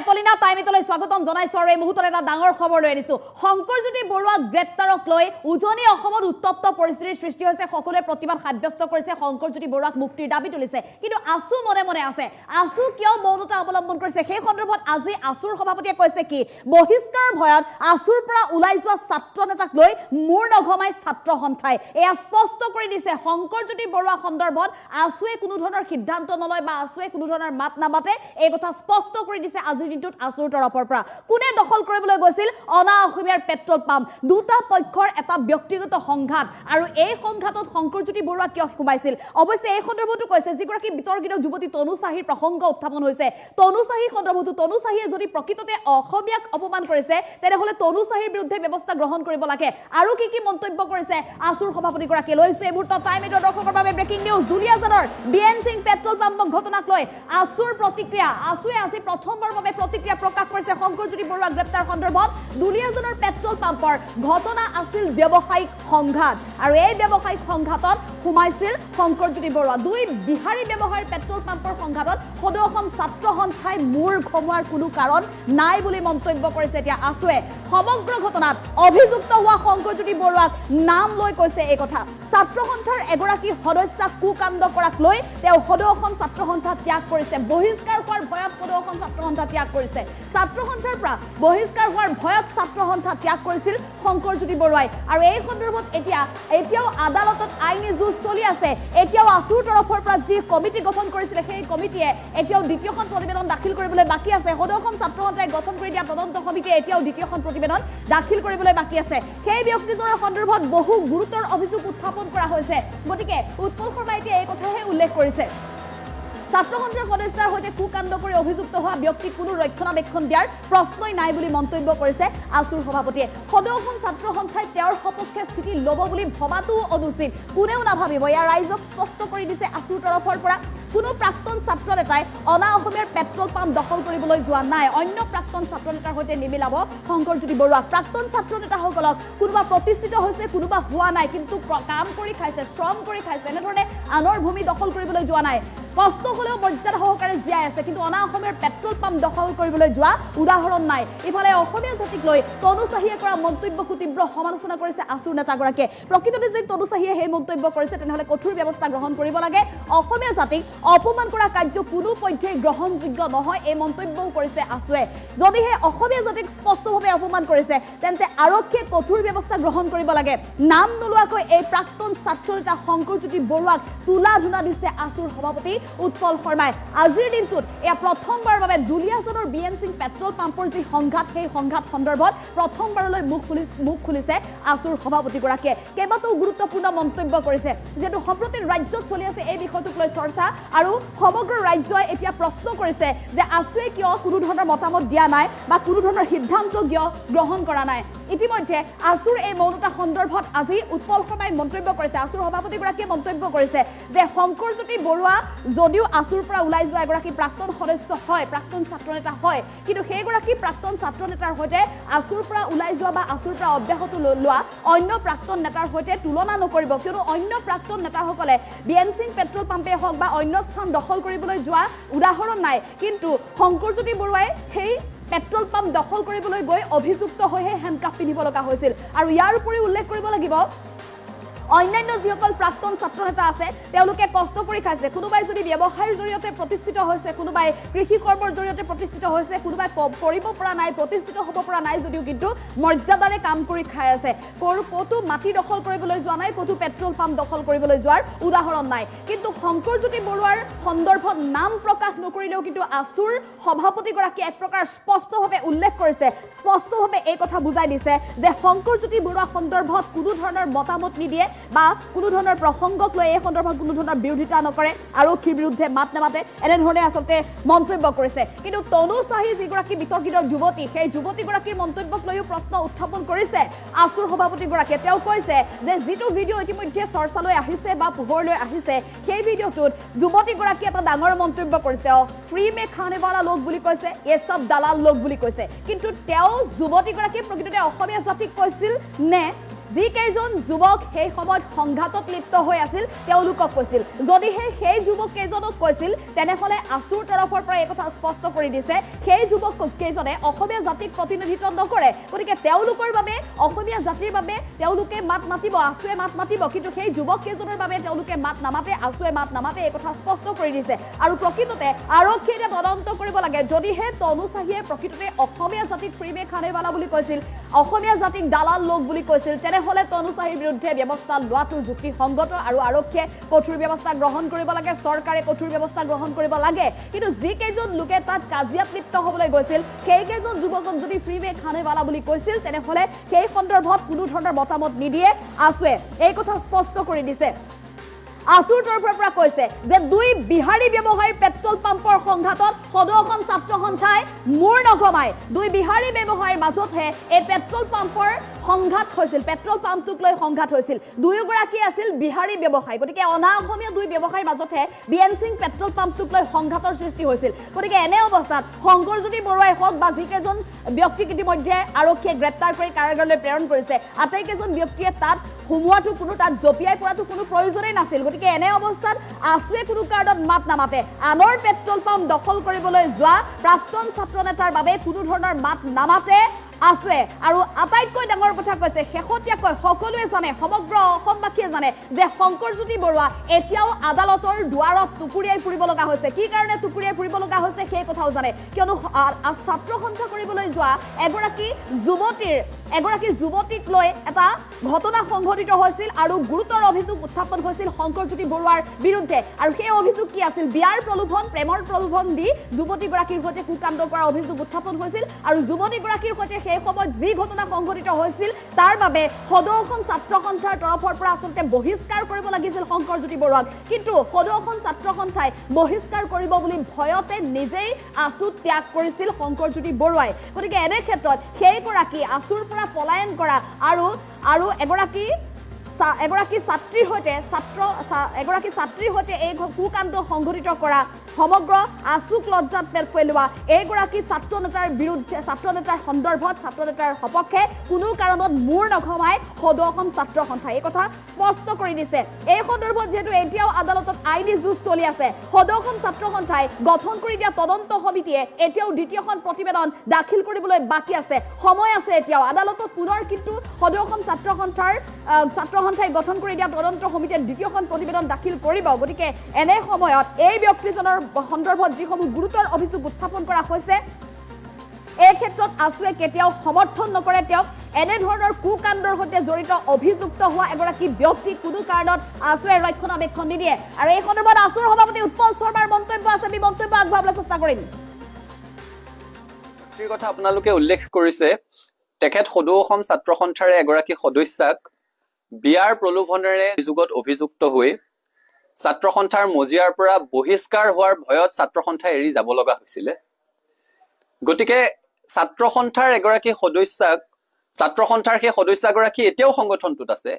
এপলিনা টাইমিটলৈ স্বাগতম জনাইছো আৰু এই মুহূৰ্তত এটা ডাঙৰ খবৰ লৈ আনিছো শংকৰজ্যোতি বৰুৱা গ্ৰেপ্তাৰক লৈ উজনি অসমত উত্তপ্ত পৰিস্থিতিৰ সৃষ্টি হৈছে সকলোৱে প্ৰতিবাদ সাব্যস্ত কৰিছে শংকৰজ্যোতি বৰুৱাক মুক্তিৰ দাবী তুলিছে কিন্তু আসু মনে মনে আছে আসু কিয় মৌনতা অৱলম্বন কৰিছে সেই সন্দৰ্ভত আজি আসুৰ সভাপতিয়ে কৈছে কি বহিষ্কাৰৰ ভয়ত আসুৰ পৰা ওলাই যোৱা ছাত্ৰ নেতাক লৈ মূৰ নঘমাই ছাত্ৰ সন্থাই এয়া স্পষ্ট কৰি দিছে শংকৰজ্যোতি বৰুৱা সন্দৰ্ভত আসুৱে কোনো ধৰণৰ সিদ্ধান্ত নলয় বা আসুৱে কোনো ধৰণৰ মাত নামাতে এই কথা স্পষ্ট কৰি দিছে আজিৰ দিনটোত আসুৰ তৰফৰ পৰা কোনে দখল কৰিবলৈ গৈছিল অনা অসমীয়াৰ পেট্ৰল পাম্প দুটা পক্ষৰ এটা ব্যক্তিগত সংঘাত আৰু এই সংঘাতত শংকৰজ্যোতি বৰুৱা কিয় সোমাইছিল অৱশ্যে এই সন্দৰ্ভতো কৈছে যিগৰাকী বিতৰ্কিত যুৱতী তনু চাহিৰ প্ৰসংগ উত্থাপন হৈছে তনু চাহিৰ সন্দৰ্ভতো তনু চাহিয়ে যদি প্ৰকৃততে অসমীয়াক অপমান কৰিছে তেনেহলে তনু চাহিৰ বিৰুদ্ধে ব্যৱস্থা গ্ৰহণ কৰিব লাগে আৰু কি মন্তব্য কৰিছে আসুৰ সভাপতিগৰাকীয়ে লৈছে এই মুহূৰ্তত টাইম এডৰ দৰ্শকৰ বাবে ব্ৰেকিং নিউজ দুলিয়াজানৰ বিএনসিং পেট্ৰল পাম্পক ঘটনাক লৈ আসুৰ প্ৰতিক্ৰিয়া আসুৱে আজি প্ৰথমবাৰৰ বাবে প্ৰতিক্ৰিয়া প্ৰকাশ কৰিছে শংকৰজ্যোতি বৰুৱা গ্ৰেপ্তাৰ সন্দৰ্ভত দুলিয়াজানৰ পেট্ৰল পাম্পৰ ঘটনা আছিল ব্যৱসায়িক সংঘাত আৰু এই ব্যৱসায়িক সংঘাতত সোমাইছিল শংকৰজ্যোতি বৰুৱা দুই বিহাৰী ব্যৱসায়ৰ পেট্ৰল পাম্পৰ সংঘাতত সদৌ অসম ছাত্ৰ সন্থাই মূৰ ঘমোৱাৰ কোনো কাৰণ নাই বুলি মন্তব্য কৰিছে এতিয়া আসুৱে সমগ্ৰ ঘটনাত অভিযুক্ত হোৱা শংকৰজ্যোতি বৰুৱাক নাম লৈ কৈছে এই কথা ছাত্ৰ সন্থাৰ এগৰাকী সদস্যক কুকাণ্ড কৰাক লৈ তেওঁ সদৌ অসম ছাত্ৰ সন্থা ত্যাগ কৰিছে বহিষ্কাৰ হোৱাৰ ভয়ত সদৌ অসম ছাত্ৰ সন্থা ত্যাগ কৰিছে ছাত্ৰ সন্থাৰ পৰা বহিষ্কাৰ হোৱাৰ ভয়ত ছাত্ৰ সন্থা ত্যাগ কৰিছিল শংকৰজ্যোতি বৰুৱাই আৰু এই সন্দৰ্ভত এতিয়াও আদালতত আইনী যুঁজ চলি আছে এতিয়াও আসুৰ তৰফৰ পৰা যি কমিটি গঠন কৰিছিলে সেই কমিটিয়ে এতিয়াও দ্বিতীয়খন প্ৰতিবেদন দাখিল কৰিবলৈ বাকী আছে সদৌ অসম ছাত্ৰ সন্থাই গঠন কৰি দিয়া তদন্ত সমিতিয়ে এতিয়াও দ্বিতীয়খন প্ৰতিবেদন দাখিল কৰিবলৈ বাকী আছে সেই ব্যক্তিজনৰ সন্দৰ্ভত বহু গুৰুতৰ অভিযোগ উত্থাপন কৰা হৈছে গতিকে উৎপল শৰ্মাই এতিয়া এই কথাহে উল্লেখ কৰিছে ছাত্ৰ সন্থাৰ সদস্যৰ সৈতে কুকাণ্ড কৰি অভিযুক্ত হোৱা ব্যক্তিক কোনো ৰক্ষণাবেক্ষণ দিয়াৰ প্ৰশ্নই নাই বুলি মন্তব্য কৰিছে আসুৰ সভাপতিয়ে সদৌ অসম ছাত্ৰ সন্থাই তেওঁৰ সপক্ষে স্থিতি ল'ব বুলি ভবাটো অনুচিত কোনেও নাভাবিব ইয়াৰ ৰাইজক স্পষ্ট কৰি দিছে আসুৰ তৰফৰ পৰা কোনো প্ৰাক্তন ছাত্ৰ নেতাই অনা অসমীয়াৰ পেট্ৰল পাম্প দখল কৰিবলৈ যোৱা নাই অন্য প্ৰাক্তন ছাত্ৰ নেতাৰ সৈতে নিমিলাব শংকৰজ্যোতি বৰুৱাক প্ৰাক্তন ছাত্ৰ নেতাসকলক কোনোবা প্ৰতিষ্ঠিত হৈছে কোনোবা হোৱা নাই কিন্তু কাম কৰি খাইছে শ্ৰম কৰি খাইছে এনেধৰণে আনৰ ভূমি দখল কৰিবলৈ যোৱা নাই কষ্ট হলেও মৰ্যাদা সহকাৰে জীয়াই আছে কিন্তু অনা অসমীয়াৰ পেট্ৰল পাম্প দখল কৰিবলৈ যোৱা উদাহৰণ নাই ইফালে অসমীয়া জাতিক লৈ তনু চাহিয়ে কৰা মন্তব্যক তীব্ৰ সমালোচনা কৰিছে আসুৰ নেতাগৰাকীয়ে প্ৰকৃততে যদি তনু চাহিয়ে সেই মন্তব্য কৰিছে তেনেহলে কঠোৰ ব্যৱস্থা গ্ৰহণ কৰিব লাগে অসমীয়া জাতিক অপমান কৰা কাৰ্য কোনো পধ্যেই গ্ৰহণযোগ্য নহয় এই মন্তব্যও কৰিছে আসুৱে যদিহে অসমীয়া জাতিক স্পষ্টভাৱে অপমান কৰিছে তেন্তে আৰক্ষীয়ে কঠোৰ ব্যৱস্থা গ্ৰহণ কৰিব লাগে নাম নোলোৱাকৈ এই প্ৰাক্তন ছাত্ৰ নেতা শংকৰজ্যোতি বৰুৱাক তুলা ধুনা দিছে আসুৰ সভাপতি উৎপল শৰ্মাই আজিৰ দিনটোত এয়া প্ৰথমবাৰৰ বাবে দুলিয়াজানৰ বিএনসিং পেট্ৰল পাম্পৰ যি সংঘাত সেই সংঘাত সন্দৰ্ভত প্ৰথমবাৰলৈ মুখ খুলিছে আসুৰ সভাপতিগৰাকীয়ে কেইবাটাও গুৰুত্বপূৰ্ণ মন্তব্য কৰিছে যেটো সম্প্ৰতি ৰাজ্যত চলি আছে এই বিষয়টোক লৈ চৰ্চা আৰু সমগ্ৰ ৰাজ্যই এতিয়া প্ৰশ্ন কৰিছে যে আসুৱে কিয় কোনো ধৰণৰ মতামত দিয়া নাই বা কোনো ধৰণৰ সিদ্ধান্ত কিয় গ্ৰহণ কৰা নাই ইতিমধ্যে আসুৰ এই মৌনতা সন্দৰ্ভত আজি উৎপল শৰ্মাই মন্তব্য কৰিছে আসুৰ সভাপতিগৰাকীয়ে মন্তব্য কৰিছে যে শংকৰজ্যোতি বৰুৱা যদিও আসুৰ পৰা ওলাই যোৱা এগৰাকী প্ৰাক্তন সদস্য হয় প্ৰাক্তন ছাত্ৰ নেতা হয় কিন্তু সেইগৰাকী প্ৰাক্তন ছাত্ৰ নেতাৰ সৈতে আসুৰ পৰা ওলাই যোৱা বা আসুৰ পৰা অব্যাহত লোৱা অন্য প্ৰাক্তন নেতাৰ সৈতে তুলনা নকৰিব কিয়নো অন্য প্ৰাক্তন নেতাসকলে বিএনসিং পেট্ৰল পাম্পে হওক বা অন্য স্থান দখল কৰিবলৈ যোৱা উদাহৰণ নাই কিন্তু শংকৰজ্যোতি বৰুৱাই সেই পেট্ৰল পাম্প দখল কৰিবলৈ গৈ অভিযুক্ত হৈহে হেণ্ডকাফ পিন্ধিব লগা হৈছিল আৰু ইয়াৰ উপৰি উল্লেখ কৰিব লাগিব অন্যান্য যিসকল প্ৰাক্তন ছাত্ৰ নেতা আছে তেওঁলোকে কষ্ট কৰি খাইছে কোনোবাই যদি ব্যৱসায়ৰ জৰিয়তে প্ৰতিষ্ঠিত হৈছে কোনোবাই কৃষি কৰ্মৰ জৰিয়তে প্ৰতিষ্ঠিত হৈছে কোনোবাই কৰিব পৰা নাই প্ৰতিষ্ঠিত হ'ব পৰা নাই যদিও কিন্তু মৰ্যাদাৰে কাম কৰি খাই আছে ক'তো মাটি দখল কৰিবলৈ যোৱা নাই ক'তো পেট্ৰল পাম্প দখল কৰিবলৈ যোৱাৰ উদাহৰণ নাই কিন্তু শংকৰজ্যোতি বৰুৱাৰ সন্দৰ্ভত নাম প্ৰকাশ নকৰিলেও কিন্তু আসুৰ সভাপতিগৰাকীয়ে এক প্ৰকাৰ স্পষ্টভাৱে উল্লেখ কৰিছে স্পষ্টভাৱে এই কথা বুজাই দিছে যে শংকৰজ্যোতি বৰুৱা সন্দৰ্ভত কোনো ধৰণৰ মতামত নিদিয়ে বা কোনো ধৰণৰ প্ৰসংগক লৈ এই সন্দৰ্ভত কোনো ধৰণৰ বিৰোধিতা নকৰে আৰক্ষীৰ বিৰুদ্ধে মাত নামাতে এনেধৰণে আচলতে মন্তব্য কৰিছে কিন্তু তনু চাহি যিগৰাকী বিতৰ্কিত যুৱতী সেই যুৱতীগৰাকীৰ মন্তব্যক লৈও প্ৰশ্ন উত্থাপন কৰিছে আসুৰ সভাপতিগৰাকীয়ে তেওঁ কৈছে যে যিটো ভিডিঅ' ইতিমধ্যে চৰ্চালৈ আহিছে বা পোহৰলৈ আহিছে সেই ভিডিঅ'টোত যুৱতীগৰাকীয়ে এটা ডাঙৰ মন্তব্য কৰিছে ফ্ৰী মে খানেৱালা লোক বুলি কৈছে এই সব দালাল লোক বুলি কৈছে কিন্তু তেওঁ যুৱতীগৰাকীয়ে প্ৰকৃততে অসমীয়া জাতিক কৈছিল নে যি কেইজন যুৱক সেই সময়ত সংঘাতত লিপ্ত হৈ আছিল তেওঁলোকক কৈছিল যদিহে সেই যুৱক কেইজনক কৈছিল তেনেহলে আসুৰ তৰফৰ পৰা এই কথা স্পষ্ট কৰি দিছে সেই যুৱক কেইজনে অসমীয়া জাতিক প্ৰতিনিধিত্ব নকৰে গতিকে তেওঁলোকৰ বাবে অসমীয়া জাতিৰ বাবে তেওঁলোকে মাত মাতিব আসুৱে মাত মাতিব কিন্তু সেই যুৱক কেইজনৰ বাবে তেওঁলোকে মাত নামাতে আসুৱে মাত নামাতে এই কথা স্পষ্ট কৰি দিছে আৰু প্ৰকৃততে আৰক্ষীয়ে তদন্ত কৰিব লাগে যদিহে তনু চাহিয়ে প্ৰকৃততে অসমীয়া জাতিক ফ্ৰীমে খানেৱালা বুলি কৈছিল অসমীয়া জাতিক দালাল লোক বুলি কৈছিল তেনেহলে তনু চাহিৰ বিৰুদ্ধে ব্যৱস্থা লোৱাটো যুক্তিসংগত আৰু আৰক্ষীয়ে কঠোৰ ব্যৱস্থা গ্ৰহণ কৰিব লাগে চৰকাৰে কঠোৰ ব্যৱস্থা গ্ৰহণ কৰিব লাগে কিন্তু যি কেইজন লোকে তাত কাজিয়াত লিপ্ত হ'বলৈ গৈছিল সেই কেইজন যুৱকক যদি ফ্ৰীমে খানেৱালা বুলি কৈছিল তেনেহলে সেই সন্দৰ্ভত কোনো ধৰণৰ মতামত নিদিয়ে আসুৱে এই কথা স্পষ্ট কৰি দিছে আসুৰ তৰফৰ পৰা কৈছে যে দুই বিহাৰী ব্যৱসায়ীৰ পেট্ৰল পাম্পৰ সংঘাতত সদৌ অসম ছাত্ৰ সন্থাই মূৰ নঘমাই দুই বিহাৰী ব্যৱসায়ীৰ মাজতহে এই পেট্ৰল পাম্পৰ সংঘাত হৈছিল পেট্ৰল পাম্পটোক লৈ সংঘাত হৈছিল দুয়োগৰাকী আছিল বিহাৰী ব্যৱসায়ী গতিকে অনা অসমীয়া দুই ব্যৱসায়ীৰ মাজতহে বিএন সিং পেট্ৰল পাম্পটোক লৈ সংঘাতৰ সৃষ্টি হৈছিল গতিকে এনে অৱস্থাত শংকৰজ্যোতি বৰুৱাই হওক বা যিকেইজন ব্যক্তিক ইতিমধ্যে আৰক্ষীয়ে গ্ৰেপ্তাৰ কৰি কাৰাগাৰলৈ প্ৰেৰণ কৰিছে আটাইকেইজন ব্যক্তিয়ে তাত সোমোৱাটো কোনো তাত জপিয়াই পৰাটো কোনো প্ৰয়োজনেই নাছিল গতিকে এনে অৱস্থাত আসুৱে কোনো কাৰণত মাত নামাতে আনৰ পেট্ৰল পাম্প দখল কৰিবলৈ যোৱা প্ৰাক্তন ছাত্ৰ নেতাৰ বাবে কোনো ধৰণৰ মাত নামাতে আসুৱে আৰু আটাইতকৈ ডাঙৰ কথা কৈছে শেহতীয়াকৈ সকলোৱে জানে সমগ্ৰ অসমবাসীয়ে জানে যে শংকৰজ্যোতি বৰুৱা এতিয়াও আদালতৰ দুৱাৰত টুকুৰিয়াই ফুৰিব লগা হৈছে কি কাৰণে টুকুৰিয়াই ফুৰিব লগা হৈছে সেই কথাও জানে কিয়নো ছাত্ৰ সন্থা কৰিবলৈ যোৱা এগৰাকী যুৱতীক লৈ এটা ঘটনা সংঘটিত হৈছিল আৰু গুৰুতৰ অভিযোগ উত্থাপন হৈছিল শংকৰজ্যোতি বৰুৱাৰ বিৰুদ্ধে আৰু সেই অভিযোগ কি আছিল বিয়াৰ প্ৰলোভন প্ৰেমৰ প্ৰলোভন দি যুৱতীগৰাকীৰ সৈতে কুকাণ্ড কৰাৰ অভিযোগ উত্থাপন হৈছিল আৰু যুৱতীগৰাকীৰ সৈতে সেই সময়ত যি ঘটনা সংঘটিত হৈছিল তাৰ বাবে সদৌ অসম ছাত্ৰ সন্থাৰ তৰফৰ পৰা আচলতে বহিষ্কাৰ কৰিব লাগিছিল শংকৰজ্যোতি বৰুৱাক কিন্তু সদৌ অসম ছাত্ৰ সন্থাই বহিষ্কাৰ কৰিব বুলি ভয়তে নিজেই আসু ত্যাগ কৰিছিল শংকৰজ্যোতি বৰুৱাই গতিকে এনে ক্ষেত্ৰত সেইগৰাকী আসুৰ পৰা পলায়ন কৰা আৰু এগৰাকী ছাত্ৰীৰ সৈতে এই কুকাণ্ড সংঘটিত কৰা সমগ্ৰ আসুক লজ্জাত পেলোৱা এইগৰাকী ছাত্ৰ নেতাৰ বিৰুদ্ধে ছাত্ৰ নেতাৰ সন্দৰ্ভত ছাত্ৰ নেতাৰ সপক্ষে কোনো কাৰণত মূৰ নঘমাই সদৌ অসম ছাত্ৰ সন্থাই এই কথা স্পষ্ট কৰি দিছে এই সন্দৰ্ভত যেহেতু এতিয়াও আদালতত আইনী যুঁজ চলি আছে সদৌ অসম ছাত্ৰ সন্থাই গঠন কৰি দিয়া তদন্ত সমিতিয়ে এতিয়াও দ্বিতীয়খন প্ৰতিবেদন দাখিল কৰিবলৈ বাকী আছে সময় আছে এতিয়াও আদালতত পুনৰ কিন্তু সদৌ অসম ছাত্ৰ সন্থাই গঠন কৰি দিয়া তদন্ত সমিতিয়ে দ্বিতীয়খন প্ৰতিবেদন দাখিল কৰিব গতিকে এনে সময়ত এই ব্যক্তিজনৰ সন্দৰ্ভত যিসমূহ গুৰুতৰ অভিযোগ উত্থাপন কৰা হৈছে এই ক্ষেত্ৰত আসুৱে কেতিয়াও সমৰ্থন নকৰে তেওঁক এনে ধৰণৰ কুকাণ্ডৰ সৈতে জড়িত অভিযুক্ত হোৱা এগৰাকী ব্যক্তি কোনো কাৰণত আসুৱে ৰক্ষণাবেক্ষণ নিদিয়ে আৰু এই সন্দৰ্ভত আসুৰ সভাপতি উৎপল শৰ্মাৰ মন্তব্য আছে আমি মন্তব্য আগবঢ়াবলৈ চেষ্টা কৰিম এই কথা আপোনালোকে উল্লেখ কৰিছে তেখেত সদৌ অসম ছাত্ৰ সন্থাৰ এগৰাকী সদস্যাক বিয়াৰ প্ৰলোভনেৰে অভিযুক্ত হৈ ছাত্ৰ সন্থাৰ মজিয়াৰ পৰা বহিষ্কাৰ হোৱাৰ ভয়ত ছাত্ৰ সন্থাই এৰি যাব লগা হৈছিলে গতিকে ছাত্ৰ সন্থাৰ এগৰাকী সদস্যাক ছাত্ৰ সন্থাৰ সেই সদস্যগৰাকী এতিয়াও সংগঠনটোত আছে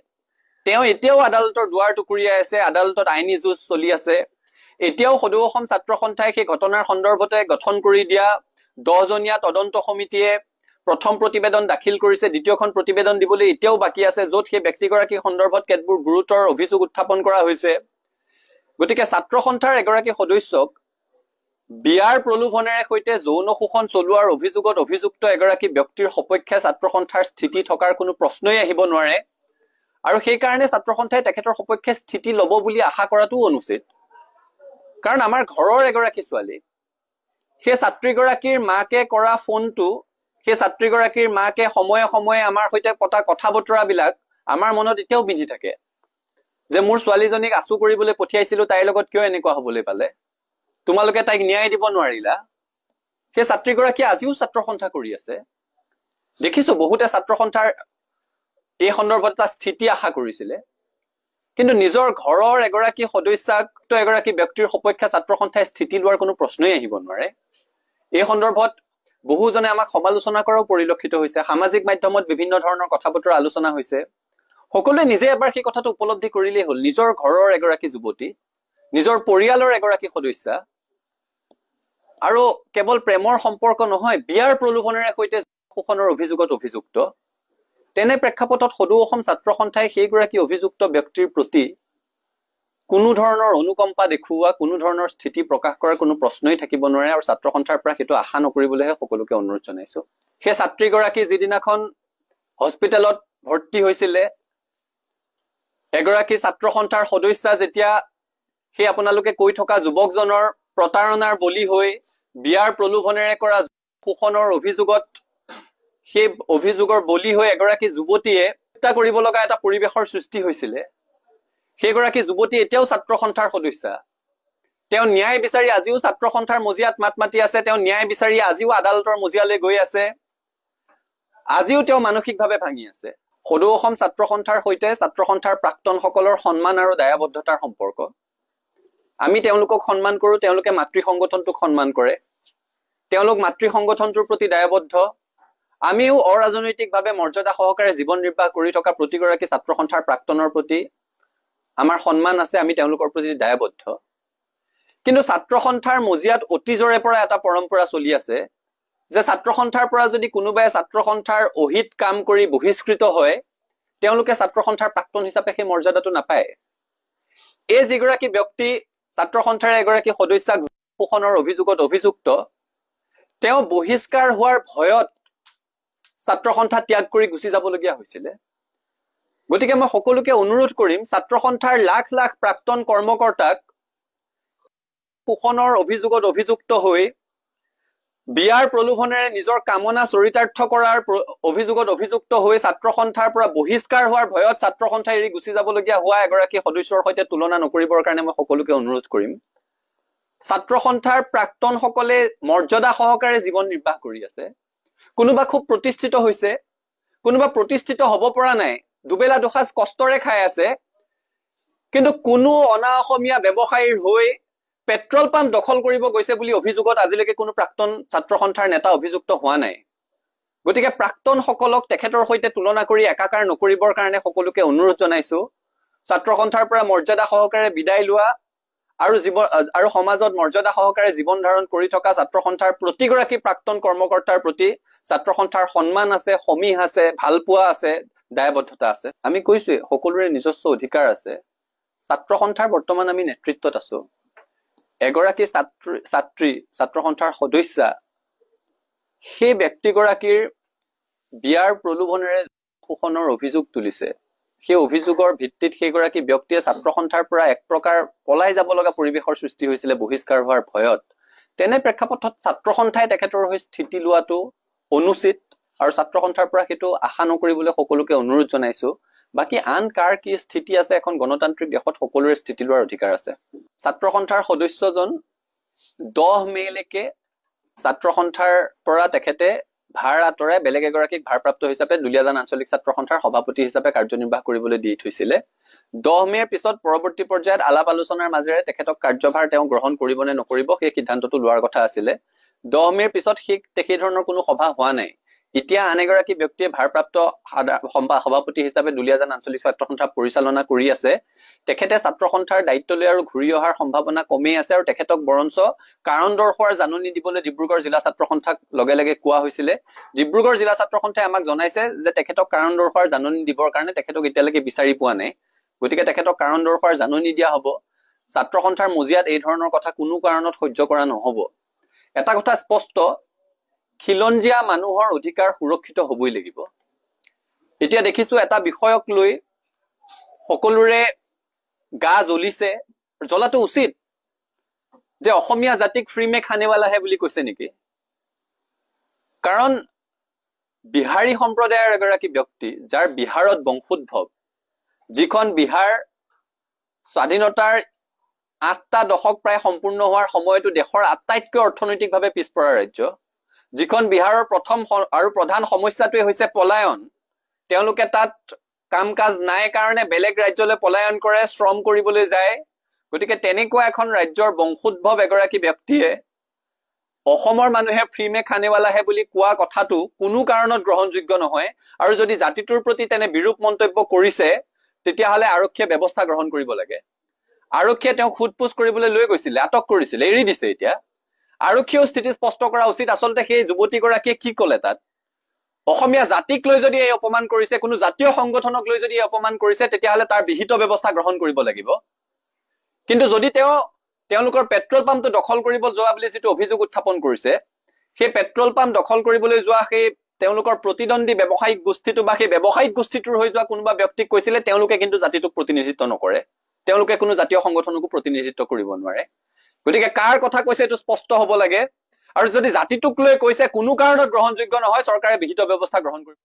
তেওঁ এতিয়াও আদালতৰ দুৱাৰ টুকুৰিয়াই আছে আদালতত আইনী যুঁজ চলি আছে এতিয়াও সদৌ অসম ছাত্ৰ সন্থাই সেই ঘটনাৰ সন্দৰ্ভতে গঠন কৰি দিয়া 10 জনীয়া তদন্ত সমিতিয়ে প্ৰথম প্ৰতিবেদন দাখিল কৰিছে দ্বিতীয়খন প্ৰতিবেদন দিবলৈ এতিয়াও বাকি আছে য'ত সেই ব্যক্তিগৰাকী সন্দৰ্ভত কেতবোৰ গুৰুতৰ অভিযোগ উত্থাপন কৰা হৈছে গতিকে ছাত্ৰ সন্থাৰ এগৰাকী সদস্যক বিয়াৰ প্ৰলোভনেৰে সৈতে যৌন শোষণ চলোৱাৰ অভিযোগত অভিযুক্ত এগৰাকী ব্যক্তিৰ সপক্ষে ছাত্ৰ সন্থাৰ স্থিতি থকাৰ কোনো প্ৰশ্নই আহিব নোৱাৰে আৰু সেই কাৰণে ছাত্ৰ সন্থাই তেখেতৰ সপক্ষে স্থিতি ল'ব বুলি আশা কৰাটো অনুচিত কাৰণ আমাৰ ঘৰৰ এগৰাকী ছোৱালী সেই ছাত্ৰীগৰাকীৰ মাকে কৰা ফোনটো সেই ছাত্ৰীগৰাকীৰ মাকে সময়ে সময়ে আমাৰ সৈতে পতা কথা বতৰাবিলাক আমাৰ মনত এতিয়াও বিধি থাকে যে মোৰ ছোৱালীজনীক আচু কৰিবলৈ পঠিয়াইছিলো তাইৰ লগত কিয় এনেকুৱা হ'বলৈ পালে তোমালোকে তাইক ন্যায় দিব নোৱাৰিলা সেই ছাত্ৰীগৰাকী আজিও ছাত্ৰ সন্থা কৰি আছে দেখিছো বহুতে ছাত্ৰ সন্থাৰ এই সন্দৰ্ভত এটা স্থিতি আশা কৰিছিলে কিন্তু নিজৰ ঘৰৰ এগৰাকী সদস্যাক তো এগৰাকী ব্যক্তিৰ সপক্ষে ছাত্ৰ সন্থাই স্থিতি লোৱাৰ কোনো প্ৰশ্নই আহিব নোৱাৰে এই সন্দৰ্ভত বহুজনে আমাক সমালোচনা কৰাও পৰিলক্ষিত হৈছে সামাজিক মাধ্যমত বিভিন্ন ধৰণৰ কথা বতৰা আলোচনা হৈছে সকলোৱে নিজে এবাৰ সেই কথাটো উপলব্ধি কৰিলেই হ'ল নিজৰ ঘৰৰ এগৰাকী যুৱতী নিজৰ পৰিয়ালৰ এগৰাকী সদস্যা আৰু কেৱল প্ৰেমৰ সম্পৰ্ক নহয় বিয়াৰ প্ৰলোভনেৰে সৈতে শোষণৰ অভিযোগত অভিযুক্ত তেনে প্ৰেক্ষাপটত সদৌ অসম ছাত্ৰ সন্থাই সেইগৰাকী অভিযুক্ত ব্যক্তিৰ প্ৰতি কোনো ধৰণৰ অনুকম্পা দেখুওৱা, কোনো ধৰণৰ স্থিতি প্ৰকাশ কৰাৰ কোনো প্ৰশ্নই থাকিব নোৱাৰে আৰু ছাত্ৰ সন্থাৰ পৰা সেইটো আশা নকৰিবলৈহে সকলোকে অনুৰোধ জনাইছো। সেই ছাত্ৰীগৰাকী যিদিনাখন হস্পিটেলত ভৰ্তি হৈছিলে, এগৰাকী ছাত্ৰ সন্থাৰ সদস্যা যেতিয়া সেই আপোনালোকে কৈ থকা যুৱকজনৰ প্ৰতাৰণাৰ বলি হৈ বিয়াৰ প্ৰলোভনেৰে কৰা শোষণৰ অভিযোগত সেই অভিযোগৰ বলি হৈ এগৰাকী যুৱতীয়ে হত্যা কৰিব লগা এটা পৰিৱেশৰ সৃষ্টি হৈছিলে, সেইগৰাকী যুৱতী এতিয়াও ছাত্ৰ সন্থাৰ সদস্যা। তেওঁ ন্যায় বিচাৰি আজিও ছাত্ৰ সন্থাৰ মজিয়াত মাত মাতি আছে, তেওঁ ন্যায় বিচাৰি আজিও আদালতৰ মজিয়ালৈ গৈ আছে, আজিও তেওঁ মানসিকভাৱে ভাঙি আছে। সদৌ অসম ছাত্ৰ সন্থাৰ সৈতে ছাত্ৰ সন্থাৰ প্ৰাক্তনসকলৰ সন্মান আৰু দায়বদ্ধতাৰ সম্পৰ্ক। আমি তেওঁলোকক সন্মান কৰোঁ, তেওঁলোকে মাতৃ সংগঠনটোক সন্মান কৰে, তেওঁলোক মাতৃ সংগঠনটোৰ প্ৰতি দায়বদ্ধ। আমিও অৰাজনৈতিকভাৱে মৰ্যাদা সহকাৰে জীৱন নিৰ্বাহ কৰি থকা প্ৰতিগৰাকী ছাত্ৰ সন্থাৰ প্ৰাক্তনৰ প্ৰতি আমাৰ সন্মান আছে, আমি তেওঁলোকৰ প্ৰতি দায়বদ্ধ। কিন্তু ছাত্ৰ সন্থাৰ মজিয়াত অতীজৰে পৰা এটা পৰম্পৰা চলি আছে যে ছাত্ৰ সন্থাৰ পৰা যদি কোনোবাই ছাত্ৰ সন্থাৰ অহিত কাম কৰি বহিষ্কৃত হয়, তেওঁলোকে ছাত্ৰ সন্থাৰ প্ৰাক্তন হিচাপে সেই মৰ্যাদাটো নাপায়। এই যিগৰাকী ব্যক্তি ছাত্ৰ সন্থাৰ এগৰাকী সদস্যাক শোষণৰ অভিযোগত অভিযুক্ত, তেওঁ বহিষ্কাৰ হোৱাৰ ভয়ত ছাত্ৰ সন্থা ত্যাগ কৰি গুচি যাবলগীয়া হৈছিলে। গতিকে মই সকলোকে অনুৰোধ কৰিম, ছাত্ৰ সন্থাৰ লাখ লাখ প্ৰাক্তন কৰ্মকৰ্তাক শোষণৰ অভিযোগত অভিযুক্ত হৈ বিয়াৰ প্ৰলোভনেৰে নিজৰ কামনা চৰিতাৰ্থ কৰাৰ অভিযোগত অভিযুক্ত হৈ ছাত্ৰ সন্থাৰ পৰা বহিষ্কাৰ হোৱাৰ ভয়ত ছাত্ৰ সন্থা এৰি গুচি যাবলগীয়া হোৱা এগৰাকী সদস্যৰ সৈতে তুলনা নকৰিবৰ কাৰণে মই সকলোকে অনুৰোধ কৰিম। ছাত্ৰ সন্থাৰ প্ৰাক্তনসকলে মৰ্যাদা সহকাৰে জীৱন নিৰ্বাহ কৰি আছে, কোনোবা খুব প্ৰতিষ্ঠিত হৈছে, কোনোবা প্ৰতিষ্ঠিত হ'ব পৰা নাই, দুবেলা দুসাঁজ কষ্টৰে খাই আছে, কিন্তু কোনো অনা অসমীয়া ব্যৱসায়ীৰ হৈ পেট্ৰল পাম্প দখল কৰিব গৈছে বুলি অভিযোগত আজিলৈকে কোনো প্ৰাক্তন ছাত্ৰ সন্থাৰ নেতা অভিযুক্ত হোৱা নাই। গতিকে প্ৰাক্তনসকলক তেখেতৰ সৈতে তুলনা কৰি একাকাৰ নকৰিবৰ কাৰণে সকলোকে অনুৰোধ জনাইছো। ছাত্ৰ সন্থাৰ পৰা মৰ্যাদা সহকাৰে বিদায় লোৱা আৰু সমাজত মৰ্যাদা সহকাৰে জীৱন ধাৰণ কৰি থকা ছাত্ৰ সন্থাৰ প্ৰতিগৰাকী প্ৰাক্তন কৰ্মকৰ্তাৰ প্ৰতি ছাত্ৰ সন্থাৰ সন্মান আছে, সমীহ আছে, ভালপোৱা আছে, দায়বদ্ধতা আছে। আমি কৈছোৱে সকলোৰে নিজস্ব অধিকাৰ আছে। ছাত্ৰ সন্থাৰ বৰ্তমান আমি নেতৃত্বত আছো। এগৰাকী ছাত্ৰ সন্থাৰ সদস্যা সেই ব্যক্তিগৰাকীৰ বিয়াৰ প্ৰলোভনেৰে শোষণৰ অভিযোগ তুলিছে, সেই অভিযোগৰ ভিত্তিত সেইগৰাকী ব্যক্তিয়ে ছাত্ৰ সন্থাৰ পৰা এক প্ৰকাৰ পলাই যাব লগা পৰিৱেশৰ সৃষ্টি হৈছিলে বহিষ্কাৰ হোৱাৰ ভয়ত। তেনে প্ৰেক্ষাপটত ছাত্ৰ সন্থাই তেখেতৰ হৈ স্থিতি লোৱাটো অনুচিত আৰু ছাত্ৰ সন্থাৰ পৰা সেইটো আশা নকৰিবলৈ সকলোকে অনুৰোধ জনাইছো। বাকী আন কাৰ কি স্থিতি আছে, এখন গণতান্ত্ৰিক দেশত সকলোৰে স্থিতি লোৱাৰ অধিকাৰ আছে। ছাত্ৰ সন্থাৰ সদস্যজন 10 মে'লৈকে ছাত্ৰ সন্থাৰ পৰা তেখেতে ভাৰ আঁতৰাই বেলেগ এগৰাকীক ভাৰপ্ৰাপ্ত হিচাপে দুলীয়াজান আঞ্চলিক ছাত্ৰ সন্থাৰ সভাপতি হিচাপে কাৰ্যনিৰ্বাহ কৰিবলৈ দি থৈছিলে। 10 মে'ৰ পিছত পৰৱৰ্তী পৰ্যায়ত আলাপ আলোচনাৰ মাজেৰে তেখেতক কাৰ্যভাৰ তেওঁ গ্ৰহণ কৰিব নে নকৰিব সেই সিদ্ধান্তটো লোৱাৰ কথা আছিলে। 10 মে'ৰ পিছত সেই ধৰণৰ কোনো সভা হোৱা নাই। এতিয়া আন এগৰাকী ব্যক্তিয়ে ভাৰপ্ৰাপ্ত সভাপতি হিচাপে দুলীয়াজান আঞ্চলিক ছাত্ৰ সন্থা পৰিচালনা কৰি আছে। তেখেতে ছাত্ৰ সন্থাৰ দায়িত্ব লৈ আৰু ঘূৰি অহাৰ সম্ভাৱনা কমেই আছে আৰু তেখেতক বৰঞ্চ কাৰণ দৰ্শোৱাৰ জাননী দিবলৈ ডিব্ৰুগড় জিলা ছাত্ৰ সন্থাক লগে লগে কোৱা হৈছিলে। ডিব্ৰুগড় জিলা ছাত্ৰ সন্থাই আমাক জনাইছে যে তেখেতক কাৰণ দৰ্শোৱাৰ জাননী দিবৰ কাৰণে তেখেতক এতিয়ালৈকে বিচাৰি পোৱা নাই। গতিকে তেখেতক কাৰণ দৰ্শোৱাৰ জাননী দিয়া হ'ব। ছাত্ৰ সন্থাৰ মজিয়াত এই ধৰণৰ কথা কোনো কাৰণত সহ্য কৰা নহ'ব। এটা কথা স্পষ্ট, খিলঞ্জীয়া মানুহৰ অধিকাৰ সুৰক্ষিত হ'বই লাগিব। এতিয়া দেখিছো এটা বিষয়ক লৈ সকলোৰে গা জ্বলিছে, জ্বলাটো উচিত, যে অসমীয়া জাতিক ফ্ৰী মে খানেৱালাহে বুলি কৈছে নেকি? কাৰণ বিহাৰী সম্প্ৰদায়ৰ এগৰাকী ব্যক্তি, যাৰ বিহাৰত বংশোদ্ভৱ, যিখন বিহাৰ স্বাধীনতাৰ 8টা দশক প্ৰায় সম্পূৰ্ণ হোৱাৰ সময়তো দেশৰ আটাইতকৈ অৰ্থনৈতিকভাৱে পিছপৰা ৰাজ্য, যিখন বিহাৰৰ প্ৰথম আৰু প্ৰধান সমস্যাটোৱে হৈছে পলায়ন। তেওঁলোকে তাত কাম কাজ নাই কাৰণে বেলেগ ৰাজ্যলৈ পলায়ন কৰে, শ্ৰম কৰিবলৈ যায়। গতিকে তেনেকুৱা এখন ৰাজ্যৰ বংশোদ্ভৱ এগৰাকী ব্যক্তিয়ে অসমৰ মানুহে ফ্ৰী মে খানেৱালাহে বুলি কোৱা কথাটো কোনো কাৰণত গ্ৰহণযোগ্য নহয়। আৰু যদি জাতিটোৰ প্ৰতি তেনে বিৰূপ মন্তব্য কৰিছে তেতিয়াহ'লে আৰক্ষীয়ে ব্যৱস্থা গ্ৰহণ কৰিব লাগে। আৰক্ষীয়ে তেওঁক সোধপোছ কৰিবলৈ লৈ গৈছিলে, আটক কৰিছিলে, এৰি দিছে এতিয়া। আৰক্ষীয়েও স্থিতি স্পষ্ট কৰা উচিত আচলতে সেই যুৱতীগৰাকীয়ে কি ক'লে তাত। অসমীয়া জাতিক লৈ যদি এই অপমান কৰিছে, কোনো জাতীয় সংগঠনক লৈ যদি এই অপমান কৰিছে, তেতিয়াহ'লে তাৰ বিহিত ব্যৱস্থা গ্ৰহণ কৰিব লাগিব। কিন্তু যদি তেওঁলোকৰ পেট্ৰল পাম্পটো দখল কৰিব যোৱা বুলি যিটো অভিযোগ উত্থাপন কৰিছে, সেই পেট্ৰল পাম্প দখল কৰিবলৈ যোৱা সেই তেওঁলোকৰ প্ৰতিদ্বন্দ্বী ব্যৱসায়িক গোষ্ঠীটো বা সেই ব্যৱসায়িক গোষ্ঠীটোৰ হৈ যোৱা কোনোবা ব্যক্তিক কৈছিলে, তেওঁলোকে কিন্তু জাতিটোক প্ৰতিনিধিত্ব নকৰে, তেওঁলোকে কোনো জাতীয় সংগঠনকো প্ৰতিনিধিত্ব কৰিব নোৱাৰে। গতিকে কাৰ কথা কৈছে এইটো স্পষ্ট হ'ব লাগে। আৰু যদি জাতিটোক লৈ কৈছে কোনো কাৰণত গ্ৰহণযোগ্য নহয়, চৰকাৰে বিহিত ব্যৱস্থা গ্ৰহণ কৰিব।